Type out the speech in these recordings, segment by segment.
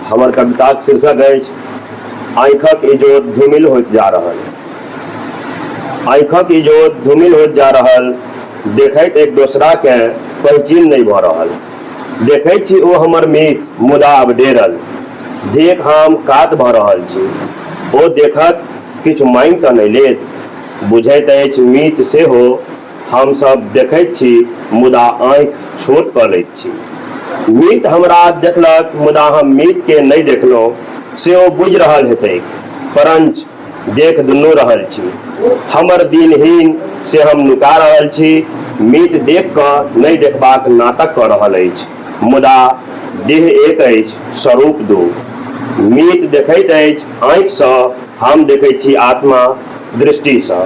हमर कविताक शीर्षक अछि आँखिक इजोत धूमिल होइत जा रहल। आँखिक इजोत धूमिल होइत जा रहल, देखैत एक दोसरा के पहचान नहीं भऽ रहल। देखैत छी ओ हमर मित मुदा आब डेरल, देख हम कात भऽ रहल छी। ओ देखत किछु मांगि तऽ नहि लेत, बुझैत अछि मित सेहो। हमसभ देखैत छी मुदा आँखि छोट कऽ लैत छी। मीत हमरा देखलक मुदा हम मीत के नहीं देखलहुँ, से ओ बुझि रहल हेतैक, परंच देख दुनू रहल छी। हमर दिनहीन से हम नुका रहल छी। मीत देख कऽ नहीं देखबाक नाटक कऽ रहल अछि, मुदा देह एक अछि, स्वरूप दू। मीत देखैत अछि आँखिसँ, हम देखैत छी आत्मा दृष्टिसँ।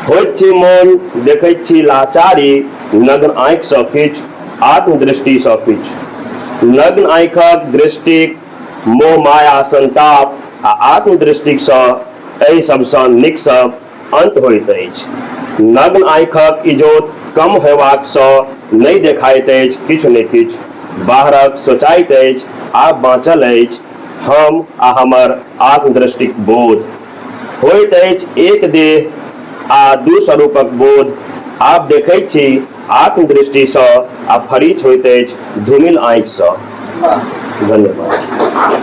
होइत छी मोन, देखैत छी लाचारी, नग्न आँखिसँ किछु, आत्मदृष्टिसँ किछु। नग्न आँखिक दृष्टिक मोह माया संताप आ आत्मदृष्टिसँ एहि सबसँ नीक सब अंत होइत अछि। नग्न आँखिक इजोत कम होयबाकसँ नहीं देखाइत अछि किछु ने किछु। बाहरक सोचाइत अछि आब बाँचल अछि हम आ हमर आत्मदृष्टिक बोध। होइत अछि एक देह आ दू स्वरूपक बोध। आब देखैत छी आत्मदृष्टिसँ आ फरिच होइत अछि धूमिल आँखिसँ। धन्यवाद।